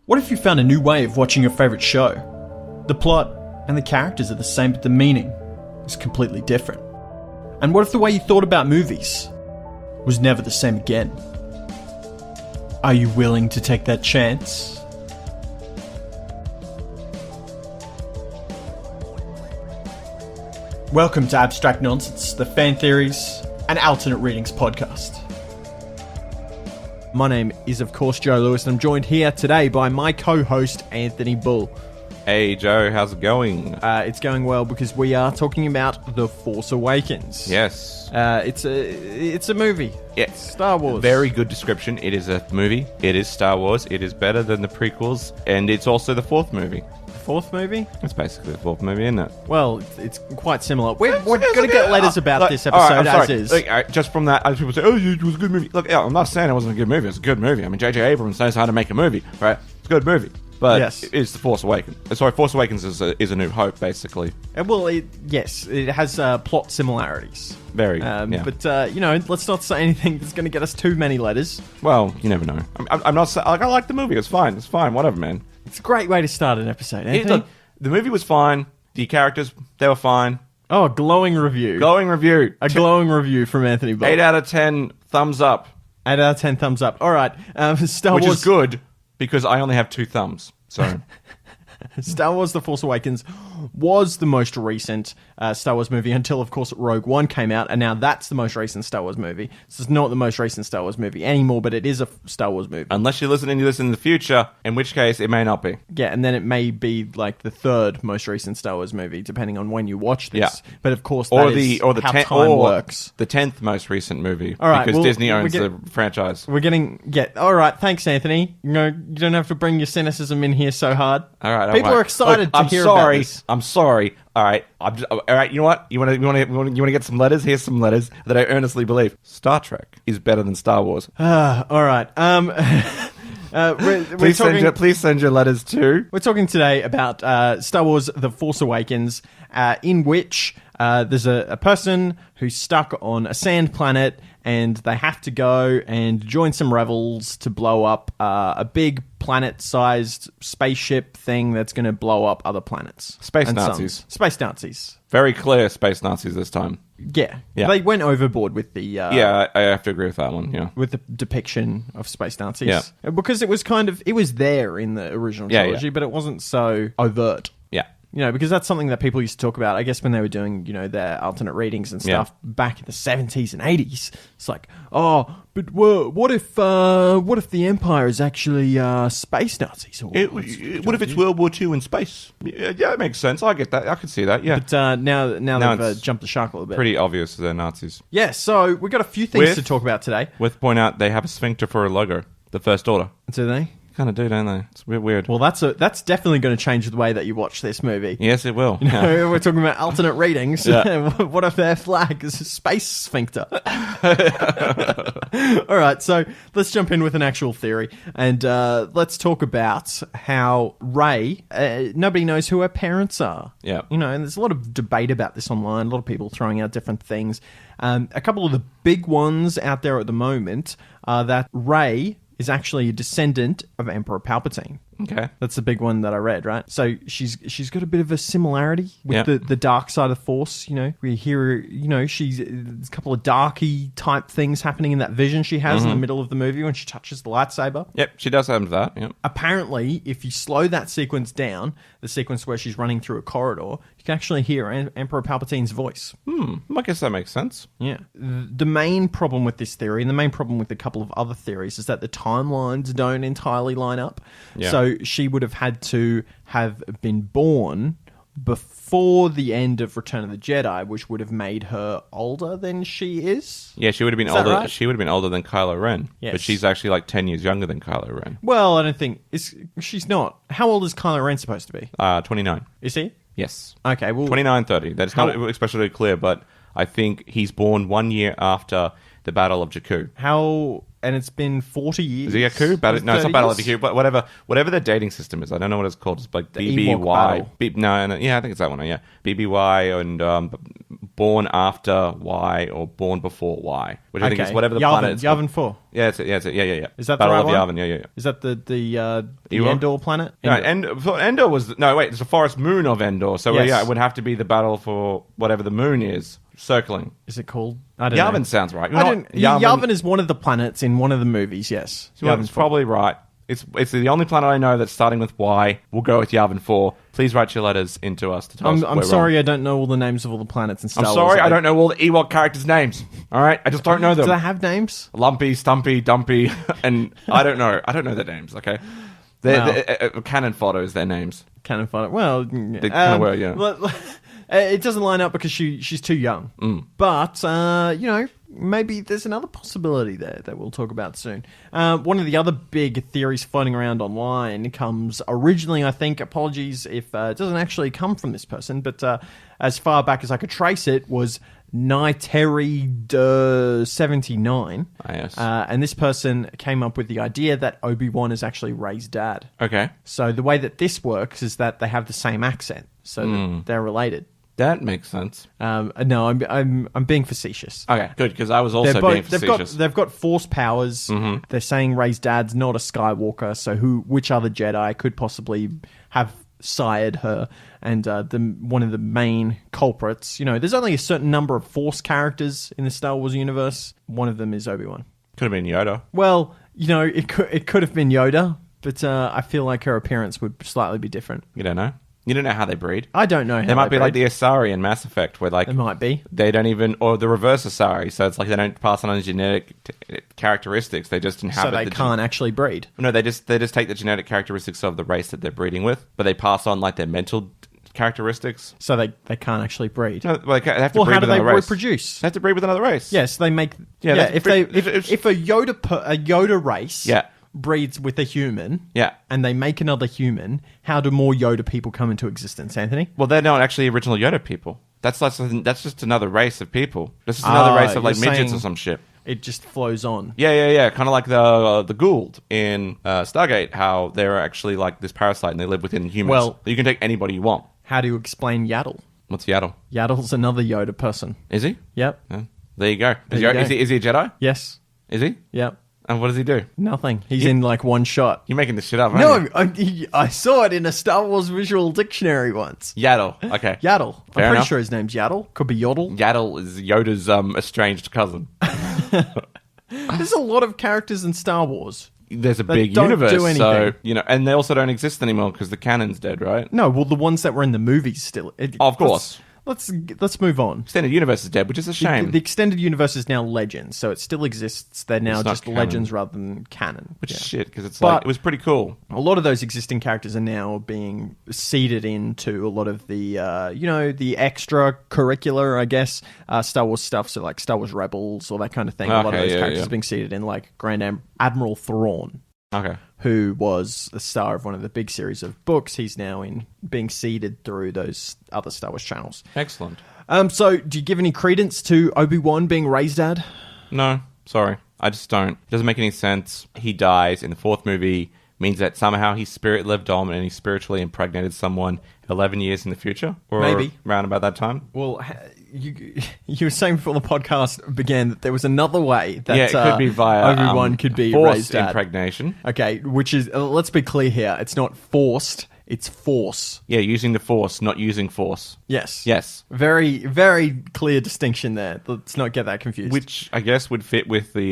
What if you found a new way of watching your favourite show? The plot and the characters are the same, but the meaning is completely different. And what if the way you thought about movies was never the same again? Are you willing to take that chance? Welcome to Abstract Nonsense, the Fan Theories and Alternate Readings podcast. My name is, of course, Joe Lewis, and I'm joined here today by my co-host, Anthony Bull. Hey, Joe, how's it going? It's going well because we are talking about The Force Awakens. Yes. It's a movie. Yes. Star Wars. Very good description. It is a movie. It is Star Wars. It is better than the prequels. And it's also the fourth movie. Fourth movie? It's basically the fourth movie, isn't it? Well, it's quite similar. We're going to get letters about this episode as is. Look, just from that, other people say, oh, it was a good movie. Look, I'm not saying it wasn't a good movie. It's a good movie. I mean, J.J. Abrams knows how to make a movie, right? It's a good movie. But yes. It's The Force Awakens. Sorry, Force Awakens is a New Hope, basically. Well, yes, it has plot similarities. Very, yeah. But, let's not say anything that's going to get us too many letters. Well, you never know. I'm not saying... I like the movie. It's fine. It's fine. Whatever, man. It's a great way to start an episode, Anthony. The movie was fine. The characters, they were fine. Oh, glowing review. Glowing review. Glowing review from Anthony Bull. 8 out of 10 thumbs up. 8 out of 10 thumbs up. All right. Star Wars... Which is good, because I only have 2 thumbs. So... Star Wars The Force Awakens was the most recent Star Wars movie until, of course, Rogue One came out, and now that's the most recent Star Wars movie. This is not the most recent Star Wars movie anymore, but it is a Star Wars movie. Unless you're listening to this in the future, in which case it may not be. Yeah, and then it may be like the third most recent Star Wars movie, depending on when you watch this. Yeah. But of course, that is how time works. The 10th most recent movie, all right, because Disney owns the franchise. All right, thanks, Anthony. You don't have to bring your cynicism in here so hard. All right, people are excited to hear about this. I'm sorry. All right, all right. You know what? You want to get some letters? Here's some letters that I earnestly believe. Star Trek is better than Star Wars. All right. Please send your letters too. We're talking today about Star Wars: The Force Awakens, in which there's a person who's stuck on a sand planet, and they have to go and join some rebels to blow up a big planet-sized spaceship thing that's going to blow up other planets. Space Nazis. Space Nazis. Very clear space Nazis this time. Yeah. They went overboard with the... yeah, I have to agree with that one, yeah. With the depiction of space Nazis. Yeah. Because it was it was there in the original trilogy, but it wasn't so overt. Yeah. Because that's something that people used to talk about, I guess, when they were doing, their alternate readings and stuff back in the 70s and 80s. It's like, but what if the Empire is actually space Nazis? What if it's World War II in space? Yeah, it makes sense. I get that. I can see that, yeah. But now they've jumped the shark a little bit. Pretty obvious they're Nazis. Yeah, so we've got a few things to talk about today. With point out, they have a sphincter for a logo. The First Order. Do they? Kind of do, don't they? It's a bit weird. Well, that's definitely going to change the way that you watch this movie. Yes, it will. We're talking about alternate readings. Yeah. What if their flag is a space sphincter? All right, so let's jump in with an actual theory, and let's talk about how Rey, nobody knows who her parents are. Yeah. And there's a lot of debate about this online, a lot of people throwing out different things. A couple of the big ones out there at the moment are that Rey is actually a descendant of Emperor Palpatine. Okay. That's the big one that I read, right? So she's got a bit of a similarity with the dark side of the Force, We hear, there's a couple of darky type things happening in that vision she has in the middle of the movie when she touches the lightsaber. Yep, she does have that, yep. Apparently, if you slow that sequence down, the sequence where she's running through a corridor, you can actually hear Emperor Palpatine's voice. I guess that makes sense. Yeah. The main problem with this theory, and the main problem with a couple of other theories, is that the timelines don't entirely line up. Yeah. So she would have had to have been born before the end of Return of the Jedi, which would have made her older than she is. Yeah, she would have been older. Right? She would have been older than Kylo Ren. Yes. But she's actually like 10 years younger than Kylo Ren. Well, I don't think she's not. How old is Kylo Ren supposed to be? 29. Is he? Yes. Okay, well 29, 30. That's not especially clear, but I think he's born 1 year after the Battle of Jakku. and it's been 40 years. Is it Jakku? No, it's not Battle of Jakku, but whatever their dating system is. I don't know what it's called. It's like BBY. I think it's that one. Yeah, BBY and Born After Y or Born Before Y, which I think is whatever the planet is. Yavin 4. Yeah, yeah. Is that Battle the right of one? Yavin? Yeah. Is that the Endor planet? Endor. No, Endor was... it's the forest moon of Endor. So, yes. it would have to be the battle for whatever the moon is, circling. Is it called? I don't know. Yavin sounds right. Yavin is one of the planets in one of the movies, yes. Yavin's probably right. It's the only planet I know that's starting with Y. We'll go with Yavin 4. Please write your letters into us to tell us I'm sorry, I don't know all the names of all the planets in Star Wars. I'm sorry, I don't know all the Ewok characters' names. All right? I just don't know them. Do they have names? Lumpy, Stumpy, Dumpy, and I don't know. I don't know their names, okay? They're cannon fodder is their names. Cannon fodder. Well, they kind of were, yeah. It doesn't line up because she's too young. But, maybe there's another possibility there that we'll talk about soon. One of the other big theories floating around online comes originally, I think, apologies if it doesn't actually come from this person, but as far back as I could trace it, was Nighteri79. Yes. And this person came up with the idea that Obi-Wan is actually Rey's dad. Okay. So the way that this works is that they have the same accent, so that they're related. That makes sense. No, I'm being facetious. Okay, good, because I was also being facetious. They've got force powers. Mm-hmm. They're saying Rey's dad's not a Skywalker, so which other Jedi could possibly have sired her? And one of the main culprits, there's only a certain number of Force characters in the Star Wars universe. One of them is Obi-Wan. Could have been Yoda. Well, it could have been Yoda, but I feel like her appearance would slightly be different. You don't know? You don't know how they breed. I don't know how they might be breed. like the Asari in Mass Effect, where like they might be. They don't even, or the reverse Asari. So it's like they don't pass on genetic characteristics. They just inhabit. So they can't actually breed. No, they just take the genetic characteristics of the race that they're breeding with, but they pass on like their mental characteristics. So they can't actually breed. No, they have to breed how do with they another race. reproduce? They have to breed with another race. Yes, they make. If a Yoda race. Yeah. Breeds with a human, yeah, and they make another human, how do more Yoda people come into existence, Anthony? Well, they're not actually original Yoda people. That's just another race of people. That's just another race of like midgets or some shit. It just flows on. Yeah. Kind of like the Gould in Stargate, how they're actually like this parasite and they live within humans. Well, you can take anybody you want. How do you explain Yaddle? What's Yaddle? Yaddle's another Yoda person. Is he? Yep. Yeah. There you go. Is he a Jedi? Yes. Is he? Yep. And what does he do? Nothing. He's in like one shot. You're making this shit up, aren't you? I saw it in a Star Wars visual dictionary once. Yaddle. Okay. Yaddle. Fair I'm pretty enough. sure his name's Yaddle. Could be Yodel. Yaddle is Yoda's estranged cousin. There's a lot of characters in Star Wars. There's a big universe, so and they also don't exist anymore because the canon's dead, right? No, well, the ones that were in the movies still. Of course. Let's move on. Extended universe is dead, which is a shame. The extended universe is now Legends, so it still exists. They're now just canon. Legends rather than canon. Which is shit, because it was pretty cool. A lot of those existing characters are now being seeded into a lot of the, the extracurricular, I guess, Star Wars stuff. So like Star Wars Rebels or that kind of thing. A lot of those characters are being seeded in, like Grand Admiral Thrawn. Okay. Who was the star of one of the big series of books. He's now being seeded through those other Star Wars channels. Excellent. So, do you give any credence to Obi-Wan being Rey's dad? No, sorry. I just don't. It doesn't make any sense. He dies in the fourth movie, means that somehow his spirit lived on and he spiritually impregnated someone 11 years in the future? Or maybe. Around about that time? Well, you were saying before the podcast began that there was another way that it could be via Obi-Wan could be forced Rey's dad. impregnation. Okay, which is, let's be clear here, it's not forced, it's force. Yeah, using the force, not using force. Yes. Yes. Very, very clear distinction there. Let's not get that confused. Which I guess would fit with the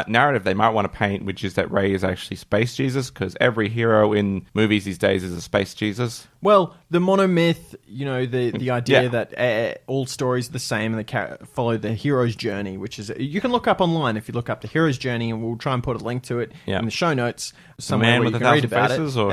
narrative they might want to paint, which is that Rey is actually Space Jesus, because every hero in movies these days is a Space Jesus. Well, the monomyth, the idea that all stories are the same and they follow the hero's journey, which is, you can look up online if you look up the hero's journey, and we'll try and put a link to it in the show notes somewhere where you can read about faces, it. Or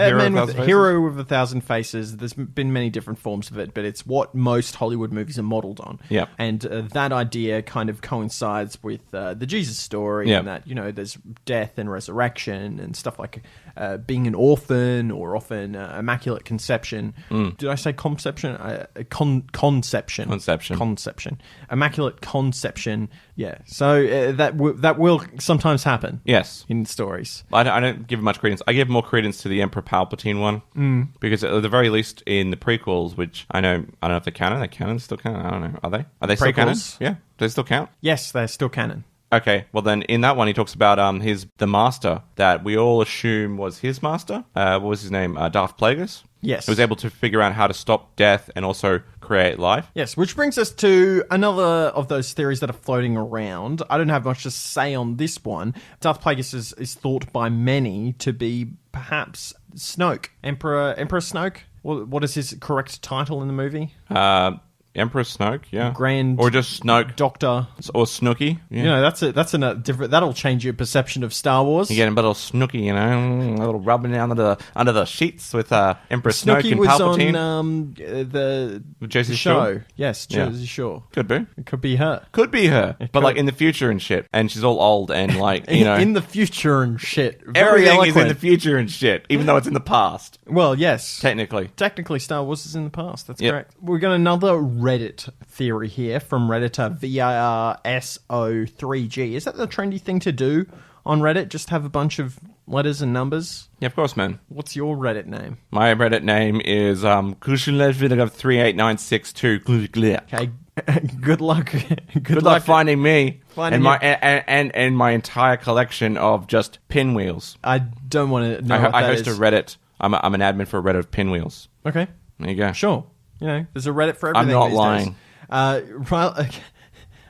Hero with 1,000 Faces. There's been many different forms of it, but it's what most Hollywood movies are modeled on. Yeah. And that idea kind of coincides with the Jesus story, and that, there's death and resurrection and stuff like being an orphan or often immaculate conception. Did I say conception? Conception. Immaculate conception Yeah, so that will sometimes happen. Yes. In stories. I don't give it much credence. I give more credence to the Emperor Palpatine one. Because at the very least in the prequels, which I don't know if they're canon. They're canon? Still canon? I don't know. Are they? Are they still canon? Yeah. Do they still count? Yes, they're still canon. Okay, well then in that one he talks about the master that we all assume was his master. What was his name? Darth Plagueis? Yes. He was able to figure out how to stop death and also create life. Yes, which brings us to another of those theories that are floating around. I don't have much to say on this one. Darth Plagueis is thought by many to be perhaps Snoke. Emperor Snoke? What is his correct title in the movie? Emperor Snoke, yeah. Grand or just Snoke. Doctor. Or Snooky. Yeah. You know, that's a different... That'll change your perception of Star Wars. You get a little Snooky, you know, a little rubbing down under the sheets with Emperor Snoke and Palpatine. Snooky was on Jersey Shore. Shore? Yes, Jersey Shore. Could be. It could be her. Could be her. But like in the future and shit. And she's all old and like, you know. In the future and shit. Very everything eloquent. is in the future and shit, even though it's in the past. Well, yes. Technically, Star Wars is in the past. That's correct. We've got another Reddit theory here from Redditor VIRSO3G. Is that the trendy thing to do on Reddit? Just have a bunch of letters and numbers? Yeah, of course, man. What's your Reddit name? My Reddit name is 38962. Okay. Good luck. Good luck finding me and my entire collection of just pinwheels. I don't want to know what I that host is. a Reddit. I'm an admin for a Reddit of pinwheels. Okay. There you go. Sure. You know, there's a Reddit for everything. I'm not these lying. Days.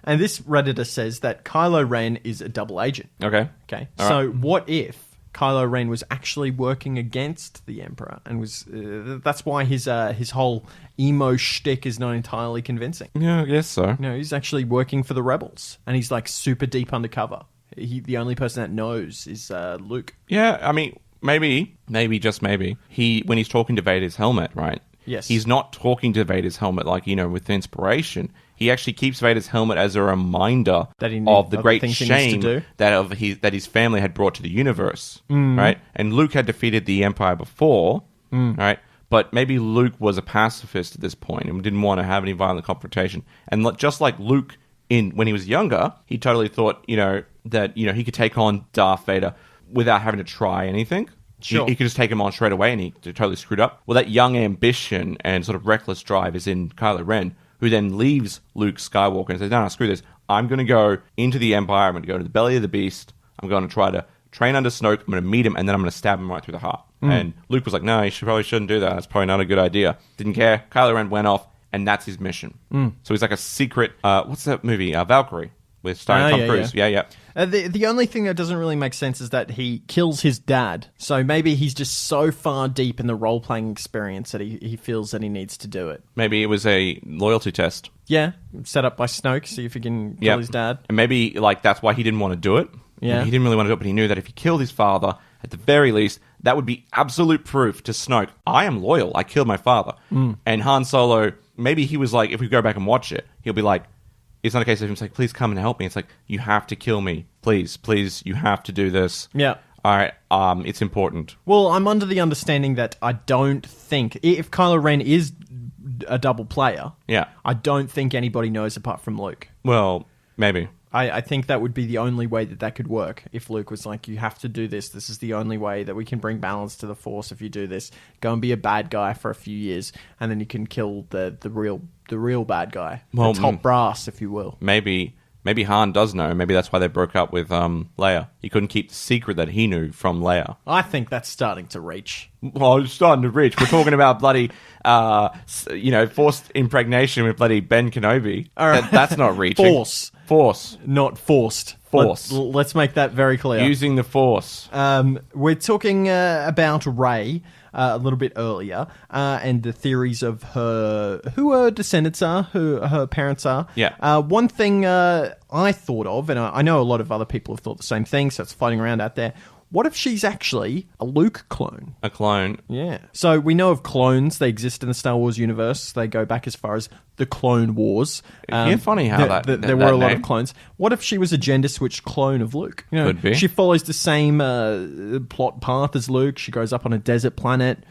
And this Redditor says that Kylo Ren is a double agent. Okay. So what if Kylo Ren was actually working against the Emperor and was that's why his whole emo shtick is not entirely convincing. Yeah, I guess so. No, he's actually working for the rebels and he's like super deep undercover. The only person that knows is Luke. Yeah, I mean, maybe just maybe when he's talking to Vader's helmet, right? Yes. He's not talking to Vader's helmet like, you know, with inspiration. He actually keeps Vader's helmet as a reminder of the great shame that his family had brought to the universe, right? And Luke had defeated the Empire before, right? But maybe Luke was a pacifist at this point and didn't want to have any violent confrontation. And just like Luke when he was younger, he totally thought, you know, that, you know, he could take on Darth Vader without having to try anything. Sure. He could just take him on straight away and he totally screwed up. Well, that young ambition and sort of reckless drive is in Kylo Ren, who then leaves Luke Skywalker and says, no, screw this. I'm going to go into the Empire. I'm going to go to the belly of the beast. I'm going to try to train under Snoke. I'm going to meet him, and then I'm going to stab him right through the heart. And Luke was like, no, you probably shouldn't do that. That's probably not a good idea. Didn't care. Kylo Ren went off, and that's his mission. So he's like a secret... what's that movie? Valkyrie. With starring Tom Cruise. Yeah. The only thing that doesn't really make sense is that he kills his dad. So maybe he's just so far deep in the role-playing experience that he feels that he needs to do it. Maybe it was a loyalty test. Yeah, set up by Snoke, see if he can kill his dad. And maybe like that's why he didn't want to do it. Yeah. He didn't really want to do it, but he knew that if he killed his father, at the very least, that would be absolute proof to Snoke, I am loyal. I killed my father. And Han Solo, maybe he was like, if we go back and watch it, he'll be like, it's not a case of him saying, please come and help me. It's like, you have to kill me. Please, you have to do this. Yeah. All right, it's important. Well, I'm under the understanding that I don't think... If Kylo Ren is a double player, I don't think anybody knows apart from Luke. Well, maybe. I think that would be the only way that could work. If Luke was like, you have to do this. This is the only way that we can bring balance to the Force if you do this. Go and be a bad guy for a few years, and then you can kill the real bad guy. The top brass, if you will. Maybe Han does know. Maybe that's why they broke up with Leia. He couldn't keep the secret that he knew from Leia. I think that's starting to reach. Well, it's starting to reach. We're talking about bloody, forced impregnation with bloody Ben Kenobi. That's not reaching. Force. Not forced. Force. Let's make that very clear. Using the Force. We're talking about Rey a little bit earlier, and the theories of who her descendants are, who her parents are. Yeah. One thing I thought of, and I know a lot of other people have thought the same thing, so it's floating around out there. What if she's actually a Luke clone? A clone. Yeah. So we know of clones. They exist in the Star Wars universe. They go back as far as the Clone Wars. It's funny how there were a lot of clones. What if she was a gender-switched clone of Luke? Could be. She follows the same plot path as Luke. She grows up on a desert planet.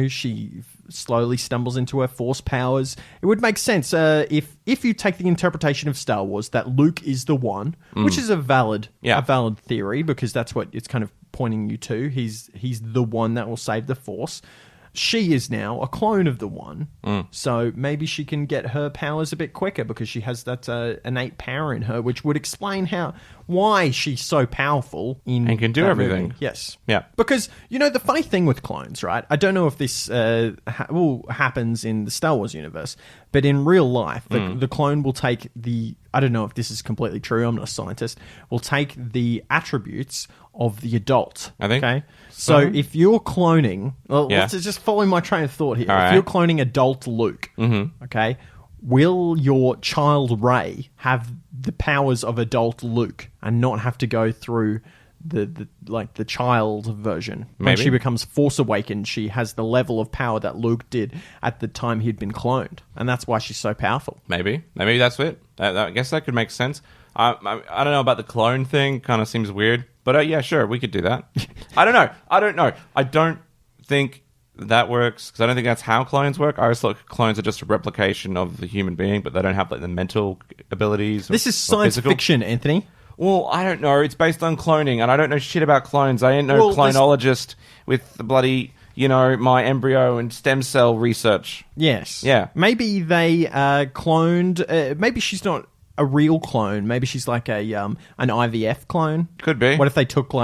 She slowly stumbles into her Force powers. It would make sense if you take the interpretation of Star Wars that Luke is the one, which is a valid theory, because that's what it's kind of pointing you to. He's the one that will save the Force. She is now a clone of the one, so maybe she can get her powers a bit quicker because she has that innate power in her, which would explain why she's so powerful and can do everything. Movie. Yes, yeah. Because the funny thing with clones, right? I don't know if this happens in the Star Wars universe, but in real life, the clone will take the. I don't know if this is completely true. I'm not a scientist. Will take the attributes of the adult. I think. Okay. So if you're cloning, let's just follow my train of thought here. If you're cloning adult Luke, okay, will your child Rey have the powers of adult Luke and not have to go through the child version? Maybe. When she becomes Force Awakened, she has the level of power that Luke did at the time he'd been cloned, and that's why she's so powerful. Maybe that's it. I guess that could make sense. I don't know about the clone thing. Kind of seems weird. But yeah, sure, we could do that. I don't know. I don't think that works, because I don't think that's how clones work. I always thought clones are just a replication of the human being, but they don't have the mental abilities. This is science fiction, Anthony. Well, I don't know. It's based on cloning, and I don't know shit about clones. I ain't no clonologist with the bloody, my embryo and stem cell research. Yes. Yeah. Maybe they cloned... maybe she's not a real clone. Maybe she's like an IVF clone. Could be. What if they took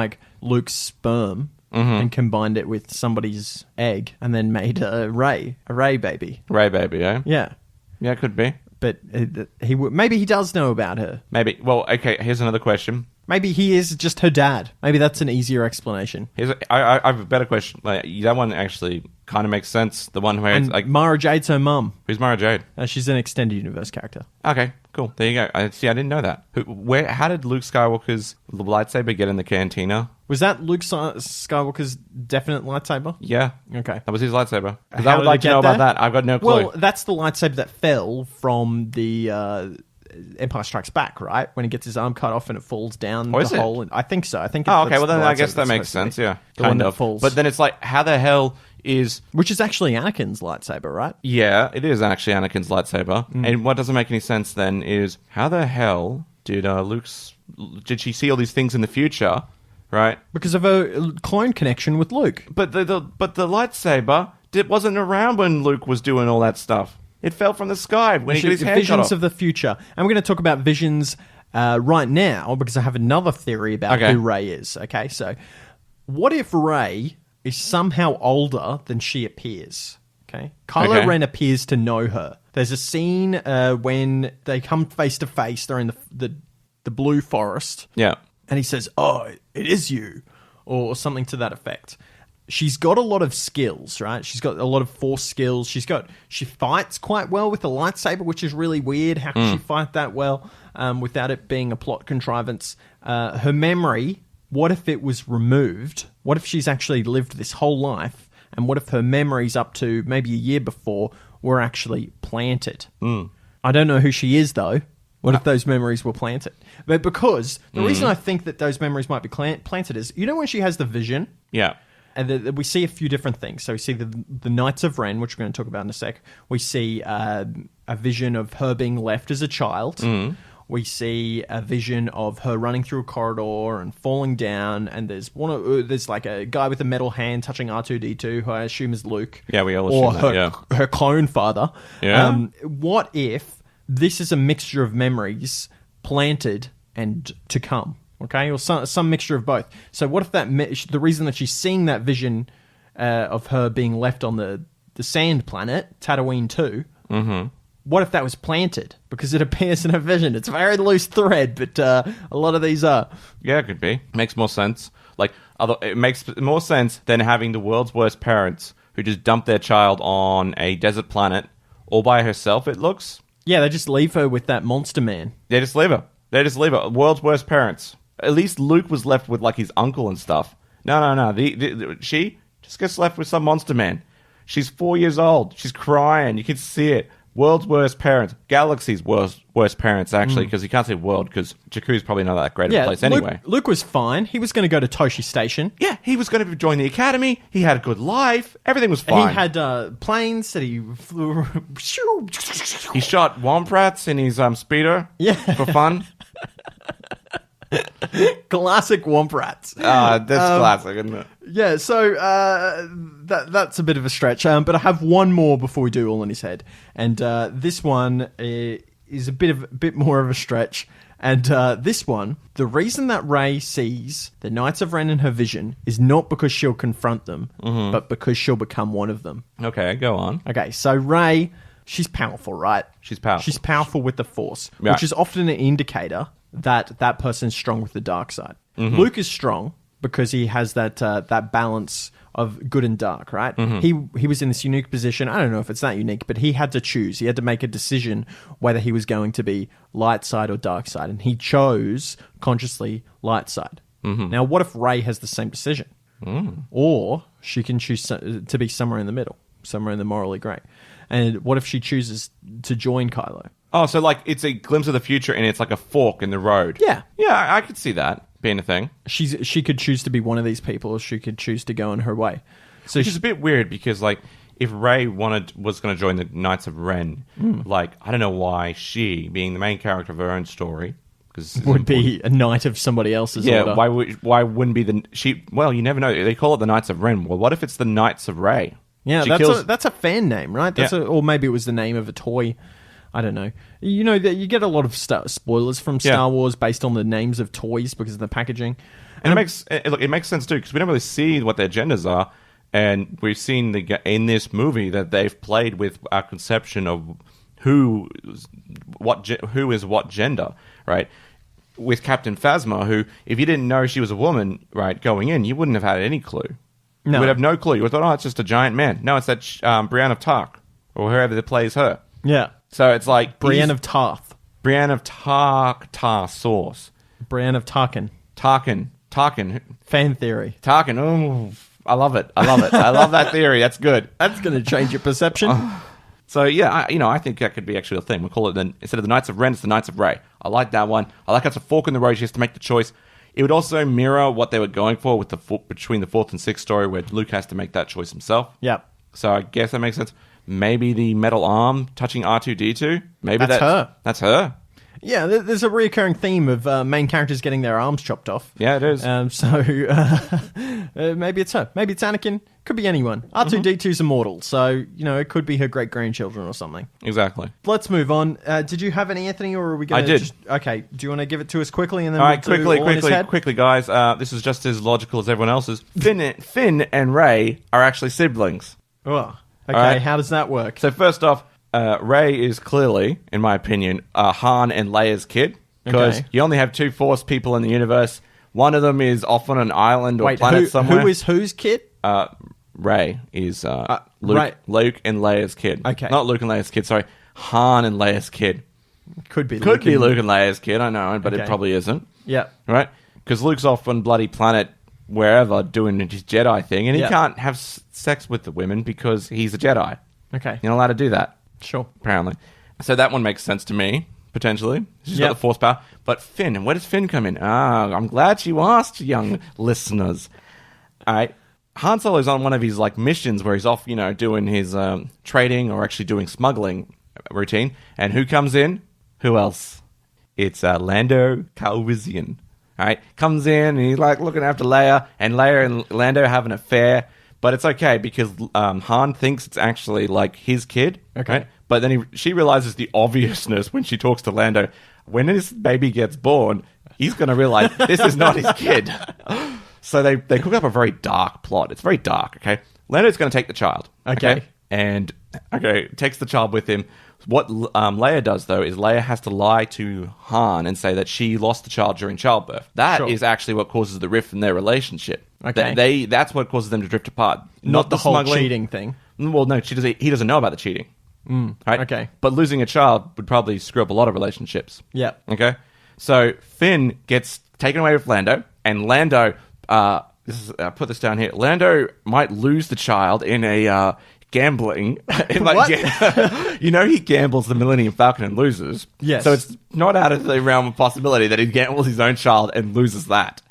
Luke's sperm and combined it with somebody's egg and then made a Rey baby? Rey baby, eh? Yeah. Yeah, could be. But maybe he does know about her. Maybe. Well, okay, here's another question. Maybe he is just her dad. Maybe that's an easier explanation. I have a better question. That one actually kind of makes sense. The one where it's Mara Jade's her mum. Who's Mara Jade? She's an extended universe character. Okay, cool. There you go. I didn't know that. How did Luke Skywalker's lightsaber get in the cantina? Was that Luke Skywalker's definite lightsaber? Yeah. Okay. That was his lightsaber. Because I would like to know about that. I've got no clue. Well, that's the lightsaber that fell from the Empire Strikes Back, right? When he gets his arm cut off and it falls down the hole. I think so. I think. Okay. Well, then I guess that makes sense. Yeah. The one that falls. But then it's how the hell is... Which is actually Anakin's lightsaber, right? Yeah, it is actually Anakin's lightsaber. And what doesn't make any sense then is how the hell did did she see all these things in the future, right? Because of a clone connection with Luke. But the lightsaber wasn't around when Luke was doing all that stuff. It fell from the sky when he got his hand cut off. Visions of the future. And we're going to talk about visions right now, because I have another theory about who Rey is. Okay, so what if Rey is somehow older than she appears? Okay, Kylo Ren appears to know her. There's a scene when they come face to face. They're in the blue forest. Yeah. And he says, "Oh, it is you," or something to that effect. She's got a lot of skills, right? She's got a lot of Force skills. She fights quite well with the lightsaber, which is really weird. How can she fight that well without it being a plot contrivance? Her memory, what if it was removed? What if she's actually lived this whole life? And what if her memories up to maybe a year before were actually planted? I don't know who she is, though. What if those memories were planted? But because the reason I think that those memories might be planted is, when she has the vision? Yeah. And we see a few different things. So we see the Knights of Ren, which we're going to talk about in a sec. We see a vision of her being left as a child. We see a vision of her running through a corridor and falling down. And there's a guy with a metal hand touching R2-D2, who I assume is Luke. Yeah, we all assume that, her clone father. Yeah. What if this is a mixture of memories planted and to come? Okay, or some mixture of both. So what if the reason that she's seeing that vision of her being left on the sand planet, Tatooine 2, what if that was planted? Because it appears in her vision. It's a very loose thread, but a lot of these are. Yeah, it could be. Makes more sense. It makes more sense than having the world's worst parents who just dump their child on a desert planet all by herself, it looks. Yeah, they just leave her with that monster man. They just leave her. World's worst parents. At least Luke was left with his uncle and stuff. No. She just gets left with some monster man. She's 4 years old. She's crying. You can see it. World's worst parents. Galaxy's worst parents, actually, because you can't say world, because Jakku's probably not that great of a place anyway. Luke was fine. He was going to go to Toshi Station. Yeah, he was going to join the academy. He had a good life. Everything was fine. He had planes that he flew. He shot womp rats in his speeder for fun. Classic womp rats. That's classic, isn't it? Yeah, so that's a bit of a stretch. But I have one more before we do All in His Head. And this one is a bit more of a stretch. And this one, the reason that Rey sees the Knights of Ren in her vision is not because she'll confront them, but because she'll become one of them. Okay, go on. Okay, so Rey, she's powerful, right? She's powerful. She's powerful with the Force, Yeah. which is often an indicator that person's strong with the dark side. Luke is strong because he has that balance of good and dark, right? He was in this unique position. I don't know if it's that unique, but he had to choose. He had to make a decision whether he was going to be light side or dark side, and he chose consciously light side. Now, what if Rey has the same decision? Or she can choose to be somewhere in the middle, somewhere in the morally grey. And what if she chooses to join Kylo? Oh, so like it's a glimpse of the future and it's like a fork in the road. Yeah. Yeah, I could see that being a thing. She could choose to be one of these people, or she could choose to go on her way. So Which is a bit weird because like if Rey was going to join the Knights of Ren, like I don't know why she, being the main character of her own story, would be a knight of somebody else's order. Why wouldn't be she? Well, you never know. They call it the Knights of Ren. Well, what if it's the Knights of Rey? Yeah, that's a fan name, right? Or maybe it was the name of a toy. I don't know. You know, you get a lot of spoilers from Star Wars based on the names of toys because of the packaging. And it makes sense too because we don't really see what their genders are, and we've seen in this movie that they've played with our conception of who is what gender, right? With Captain Phasma, who if you didn't know she was a woman, right, going in, you wouldn't have had any clue. No. You would have no clue. You would have thought, oh, it's just a giant man. No, it's that Brienne of Tarth or whoever that plays her. Yeah. So it's like Brienne of Tarth. Brienne of Tarth sauce. Brienne of Tarkin. Tarkin. Fan theory. Tarkin. Oh, I love it. I love that theory. That's good. That's going to change your perception. So yeah, I think that could be actually a thing. We'll call it then instead of the Knights of Ren, it's the Knights of Rey. I like that one. I like how it's a fork in the road. She has to make the choice. It would also mirror what they were going for with between the 4th and 6th story, where Luke has to make that choice himself. Yep. So I guess that makes sense. Maybe the metal arm touching R2-D2. Maybe that's her. That's her. Yeah, there's a reoccurring theme of main characters getting their arms chopped off. Yeah, it is. Maybe it's her. Maybe it's Anakin. Could be anyone. R2-D2's immortal, so it could be her great-grandchildren or something. Exactly. Let's move on. Did you have any, Anthony, or are we going to? I did. Okay. Do you want to give it to us quickly and then? All right, quickly, guys. This is just as logical as everyone else's. Finn and Rey are actually siblings. Oh. Okay. Right. How does that work? So first off, Rey is clearly, in my opinion, Han and Leia's kid. Because you only have 2 Force people in the universe. One of them is off on an island or planet somewhere. Who is whose kid? Rey is Luke and Leia's kid. Okay. Not Luke and Leia's kid, sorry. Han and Leia's kid. Could be Luke and Leia's kid, I know, but it probably isn't. Yeah. Right? Because Luke's off on bloody planet wherever doing his Jedi thing, and he can't have sex with the women because he's a Jedi. Okay. You're not allowed to do that. Sure. Apparently. So that one makes sense to me, potentially. She's got the Force power. But Finn, where does Finn come in? I'm glad you asked, young listeners. All right. Han Solo's on one of his missions where he's off, doing his trading or actually doing smuggling routine. And who comes in? Who else? It's Lando Calrissian. All right, comes in and he's looking after Leia, and Leia and Lando have an affair, but it's okay because Han thinks it's actually his kid. Okay, right? But then she realizes the obviousness when she talks to Lando. When this baby gets born, he's going to realize this is not his kid. So they cook up a very dark plot. It's very dark. Okay, Lando's going to take the child. Okay, and takes the child with him. What Leia does, though, is Leia has to lie to Han and say that she lost the child during childbirth. That is actually what causes the rift in their relationship. Okay. That's what causes them to drift apart. Not the whole smuggling. Cheating thing. Well, no, he doesn't know about the cheating. Right? Okay. But losing a child would probably screw up a lot of relationships. Yeah. Okay? So Finn gets taken away with Lando, and Lando... put this down here. Lando might lose the child in a gambling. What? He gambles the Millennium Falcon and loses. Yes. So it's not out of the realm of possibility that he gambles his own child and loses that.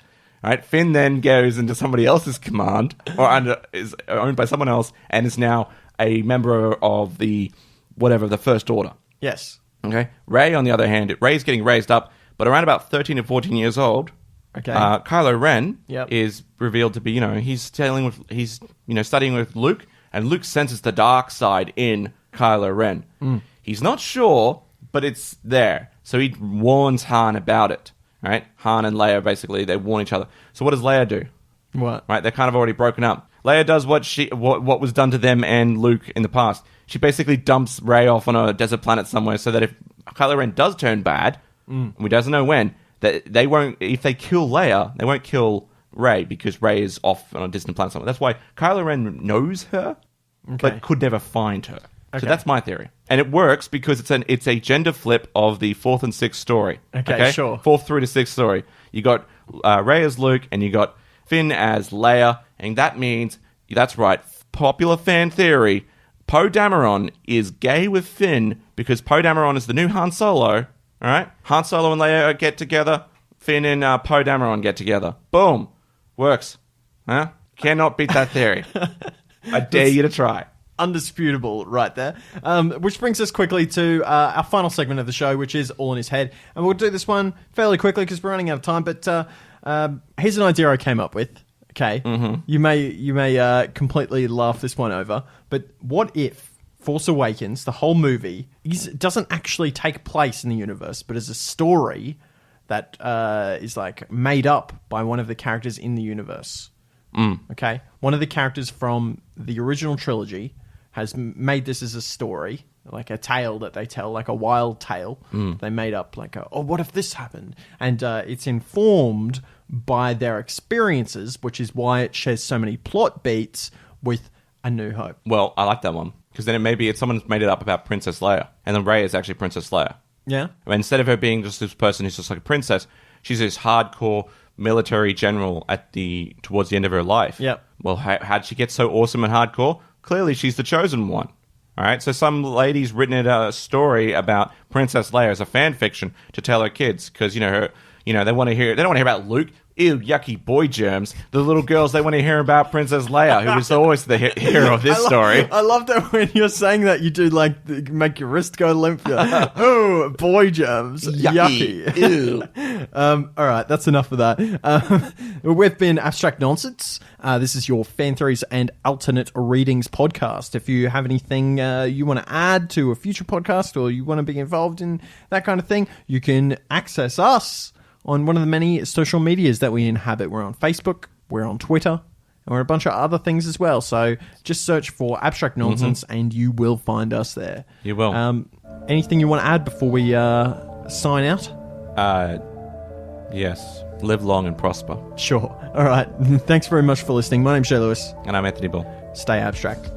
Right? Finn then goes into somebody else's command, or is owned by someone else, and is now a member of the First Order. Yes. Okay. Rey, on the other hand, Rey's getting raised up, but around about 13 or 14 years old. Okay. Kylo Ren Yep. is revealed to be, he's studying with Luke, and Luke senses the dark side in Kylo Ren. He's not sure, but it's there. So he warns Han about it. Right? Han and Leia, basically, they warn each other. So what does Leia do? What? Right? They're kind of already broken up. Leia does what was done to them and Luke in the past. She basically dumps Rey off on a desert planet somewhere so that if Kylo Ren does turn bad, we doesn't know when, that they won't, if they kill Leia, they won't kill Rey because Rey is off on a distant planet somewhere. That's why Kylo Ren knows her, but could never find her. Okay. So that's my theory. And it works because it's a gender flip of the 4th and 6th story. Okay, sure. 4th through to 6th story. You got Rey as Luke, and you got Finn as Leia, and that means, that's right, popular fan theory, Poe Dameron is gay with Finn because Poe Dameron is the new Han Solo, alright? Han Solo and Leia get together, Finn and Poe Dameron get together. Boom. Works. Huh? Cannot beat that theory. I dare you to try. Undisputable right there. Which brings us quickly to our final segment of the show, which is All in His Head. And we'll do this one fairly quickly because we're running out of time. But here's an idea I came up with. Okay. Mm-hmm. You may completely laugh this one over. But what if Force Awakens, the whole movie, doesn't actually take place in the universe, but is a story that is like made up by one of the characters in the universe? Okay. One of the characters from the original trilogy has made this as a story, like a tale that they tell, like a wild tale. They made up like, what if this happened? And it's informed by their experiences, which is why it shares so many plot beats with A New Hope. Well, I like that one, because then it's someone's made it up about Princess Leia, and then Rey is actually Princess Leia. Yeah. Instead of her being just this person who's just like a princess, she's this hardcore military general towards the end of her life. Yep. Well, how'd she get so awesome and hardcore? Clearly, she's the chosen one. All right. So some lady's written a story about Princess Leia as a fan fiction to tell her kids because they want to hear. They don't want to hear about Luke. Ew, yucky boy germs. The little girls, they want to hear about Princess Leia, who is always the hero of this story. I love that when you're saying that, you do like make your wrist go limp. Oh, boy germs. Yucky. Ew. All right, that's enough of that. We've been Abstract Nonsense. This is your Fan Theories and Alternate Readings podcast. If you have anything you want to add to a future podcast or you want to be involved in that kind of thing, you can access us on one of the many social medias that we inhabit. We're on Facebook, we're on Twitter, and we're a bunch of other things as well. So just search for Abstract Nonsense and you will find us there. You will. Anything you want to add before we sign out? Yes. Live long and prosper. Sure. All right. Thanks very much for listening. My name's Jay Lewis. And I'm Anthony Bull. Stay abstract.